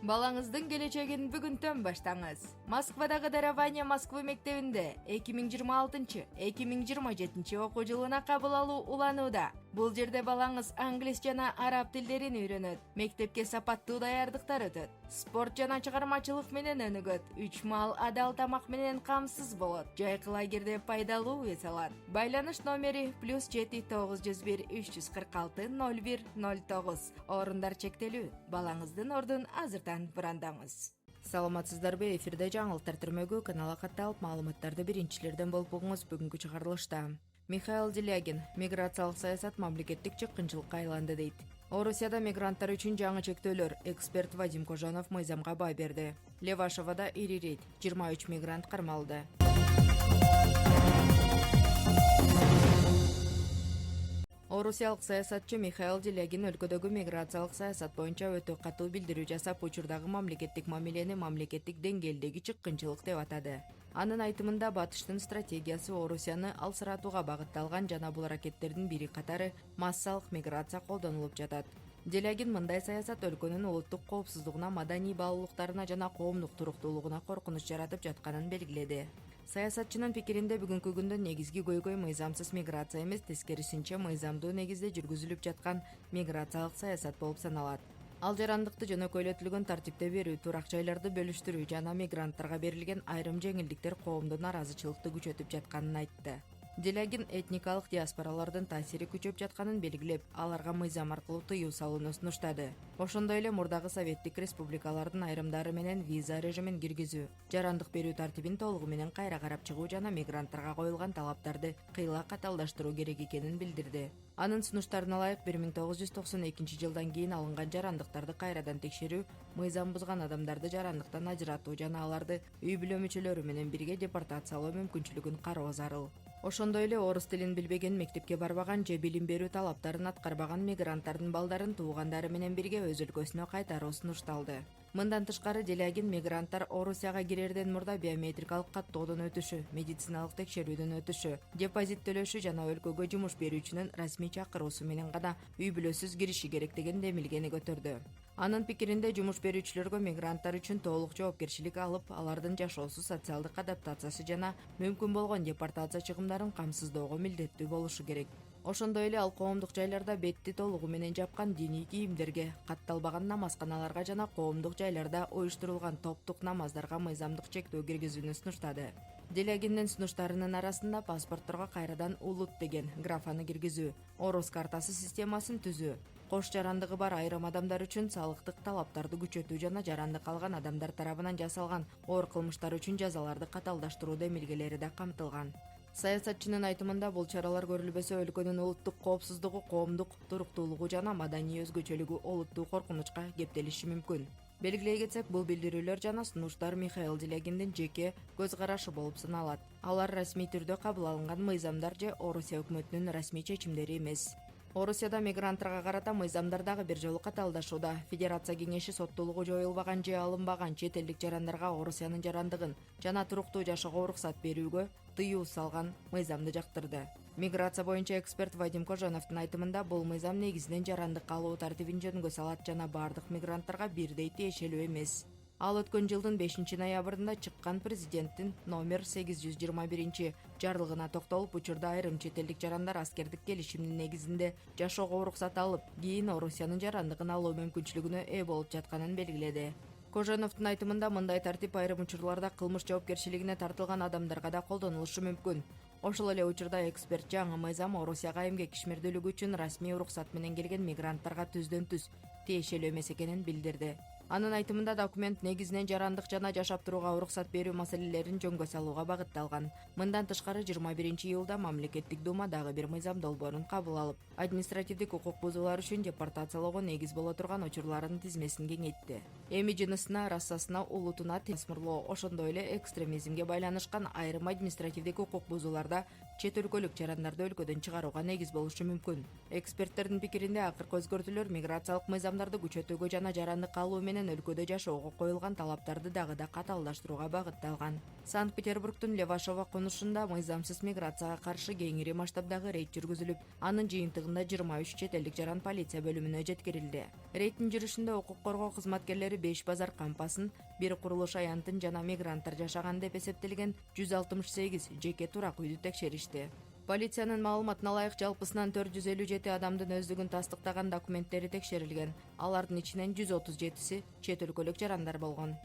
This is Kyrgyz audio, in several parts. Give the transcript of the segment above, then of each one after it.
Балаңыздын келечегин бүгүнтөн баштаңыз. Москвадагы Дарование Москвы мектебинде 2026-2027 окуу жылына кабыл алуу уланууда. Бул жерде балаңыз англис жана араб тилдерин үйрөнөт. Мектепке сапаттуу даярдыктар өтөт. Спорт жана чыгармачылык менен өнүгөт. 3 маал адал тамак менен камсыз болот. Жайкы лагерде пайдалуу эс алат. Байланыш номери +7 901 346 01 09. Орундар чектелүү. Балаңыздын ордун азыртан бырандаңыз. Саламатсыздарбы, эфирде жаңылыктар түрмөгү каналга катталып маалыматтарды биринчилерден болуп угуңуз. Бүгүнкү чыгарылышта Михаил Делягин миграциялык саясат мамлекеттик чыккынчылыкка айланды дейт. Орусияда мигранттар үчүн жаңы чектөөлөр. Эксперт Вадим Кожанов мыйзамга баа берди. Левашовада ири рейд, 23 мигрант кармалды. Орусиялык саясатчы Михаил Делягин өлкөдөгү миграциялык саясат боюнча өтө катуу билдирүү жасап, учурдагы мамлекеттик мамилени мамлекеттик деңгээлдеги чыккынчылык деп атады. Анын айтымында батыштын стратегиясы Орусияны алсыратууга багытталган жана бул аракеттердин бири катары массалык миграция колдонулуп жатат. Делягин мындай саясат өлкөнүн улуттук коопсуздугуна, маданий баалуулуктарына жана коомдук туруктуулугуна коркунуч жаратып жатканын белгиледи. Саясатчынын пикиринде бүгүнкү күндө негизги көйгөй мыйзамсыз миграция эмес, тескерисинче мыйзамдуу негизде жүргүзүлүп жаткан миграциялык саясат болуп саналат. Ал жарандыкты жөнөкөйлөтүлгөн тартипте берүү, турак жайларды бөлүштүрүү жана мигранттарга берилген айрым жеңилдиктер коомдун наразычылыкты күчөтүп жатканын айтты. Делягин этникалык диаспоралардын таасири күчөп жатканын белгилеп, аларга мыйзам аркылуу тыюу салууну сунуштады. Ошондой эле мурдагы советтик республикалардын айрымдары менен виза режимин киргизүү, жарандык берүү тартибин толугу менен кайра карап чыгуу жана мигранттарга коюлган талаптарды кыйла каталдаштыруу керек экенин билдирди. Анын сунуштарына ылайык 1992 жылдан кийин алынган жарандыктарды кайрадан текшерүү, мыйзам бузган адамдарды жарандыктан ажыратуу жана аларды үй бүлө мүчөлөрү менен бирге депортациялоо мүмкүнчүлүгүн кароо зарыл. Ошондой эле орус тилин билбеген, мектепке барбаган же билим берүү талаптарын аткарбаган мигранттардын балдарын туугандары менен бирге өз өлкөсүнө кайтаруу сунушталды. Мындан тышкары Делягин мигранттар Орусияга кирерден мурда биометрикалык каттоодон өтүшү, медициналык текшерүүдөн өтүшү, депозит төлөшү жана өлкөгө жумуш берүүчүнүн расмий чакыруусу менен гана үй бүлөсүз кириши керек деген демилгени көтөрдү. Анын пикиринде жумуш берүүчүлөргө мигранттар үчүн толук жоопкерчилик алып, алардын жашоосу, социалдык адаптациясы жана мүмкүн болгон депортация чыгымдарын камсыздоого милдеттүү болушу керек. Ошондой эле ал коомдук жайларда бетти толугу менен жапкан диний кийимдерге, катталбаган намазканаларга жана коомдук жайларда уюштурулган топтук намаздарга мыйзамдык чектөө киргизүүнү сунуштады. Делягиндин сунуштарынын арасында паспортторго кайрадан улут деген графаны киргизүү, орус картасы системасын түзүү, кош жарандыгы бар айрым адамдар үчүн салыктык талаптарды күчөтүү жана жарандык алган адамдар тарабынан жасалган оор кылмыштар үчүн жазаларды каталдаштыруу демилгелери да камтылган. Саясатчынын айтымында бул чаралар көрүлбөсө өлкөнүн улуттук коопсуздугу, коомдук туруктуулугу жана маданий өзгөчөлүгү олуттуу коркунучка кептелиши мүмкүн. Белгилей кетсек, бул билдирүүлөр жана сунуштар Михаил Делягиндин жеке көз карашы болуп саналат. Алар расмий түрдө кабыл алынган мыйзамдар же Орусия өкмөтүнүн расмий чечимдери эмес. Орусияда мигранттарга карата мыйзамдар дагы бир жолу каталдашууда. Федерация кеңеши соттуулугу жоюлбаган же алынбаган чет элдик жарандарга Орусиянын жарандыгын жана туруктуу жашоого уруксат берүүгө тыюу салган мыйзамды жактырды. Миграция боюнча эксперт Вадим Кожановдун айтымында, бул мыйзам негизинен жарандык алуу тартибин жөнгө салат жана бардык мигранттарга бирдей тиешелүү эмес. Ал өткөн жылдын 5-ноябрында чыккан президенттин номер 821 жарлыгына токтолуп, учурда айрым чет элдик жарандар аскердик келишимдин негизинде жашоого уруксат алып, кийин Орусиянын жарандыгын алуу мүмкүнчүлүгүнө ээ болуп жатканын белгиледи. Кожановдун айтымында, мындай тартип айрым учурларда кылмыш жоопкерчилигине тартылган адамдарга да колдонулушу мүмкүн. Ошол эле учурда эксперт жаңы мыйзам Орусияга эмгек ишмердүүлүгү үчүн расмий уруксат менен келген мигранттарга түздөн түз тиешелүү эмес экенин билдирди. Анын айтымында, документ негизинен жарандык жана жашап турууга уруксат берүү маселелерин жөнгө салууга багытталган. Мындан тышкары 21-июлда мамлекеттик дума дагы бир мыйзам долбоорун кабыл алып, административдик укук бузуулар үчүн депортациялоого негиз боло турган учурлардын тизмесин кеңейтти. Эми жынысына, расасына, улутуна тасмырлоо, ошондой эле экстремизмге байланышкан айрым административдик укук бузууларда чет өлкөлүк жарандарды өлкөдөн чыгарууга негиз болушу мүмкүн. Эксперттердин пикиринде, акыркы өзгөртүүлөр миграциялык мыйзамдарды күчөтүүгө жана жарандык алуу менен менен өлкөдө жашоого коюлган талаптарды дагы да катаалдаштырууга багытталган. Санкт-Петербургдун Левашова конушунда мыйзамсыз миграцияга каршы кеңири масштабдагы рейд жүргүзүлүп, анын жыйынтыгында 23 чет элдик жаран полиция бөлүмүнө жеткирилди. Рейдтин жүрүшүндө укук коргоо кызматкерлери 5 базар кампасын, бир курулуш аянтын жана мигранттар жашаган деп эсептелген 168 жеке турак үйдү текшеришти. Полициянын маалыматына ылайык жалпысынан 457 адамдын өздүгүн тастыктаган документтери текшерилген. Алардын ичинен 137си чет өлкөлүк жарандар болгон.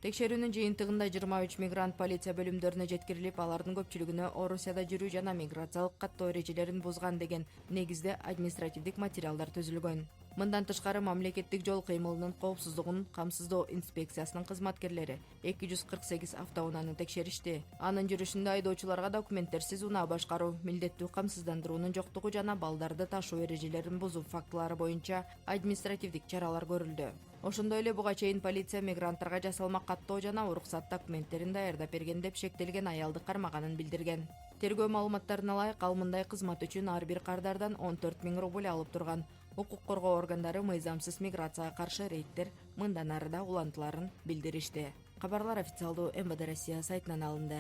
Текшерүүнүн жыйынтыгында 23 мигрант полиция бөлүмдөрүнө жеткирилип, алардын көпчүлүгүнө Орусияда жүрүү жана миграциялык каттоо эрежелерин бузган деген негизде административдик материалдар түзүлгөн. Мындан тышкары мамлекеттик жол кыймылынын коопсуздугун камсыздоо инспекциясынын кызматкерлери 248 автоунааны текшеришти. Анын жүрүшүндө айдоочуларга документтерсиз унаа башкаруу, милдеттүү камсыздандыруунун жоктугу жана балдарды ташуу эрежелерин бузуу фактылары боюнча административдик чаралар көрүлдү. Ошондой эле буга чейин полиция мигранттарга жасалма каттоо жана уруксат документтерин даярдап берген деп шектелген аялды кармаганын билдирген. Тергөө маалыматтарына ылайык, ал мындай кызмат үчүн ар бир кардардан 14 000 рубль алып турган. Укук коргоо органдары мыйзамсыз миграцияга каршы рейдтер мындан ары да улантыларын билдиришти. Кабарлар официалдуу МВД Россия сайтынан алынды.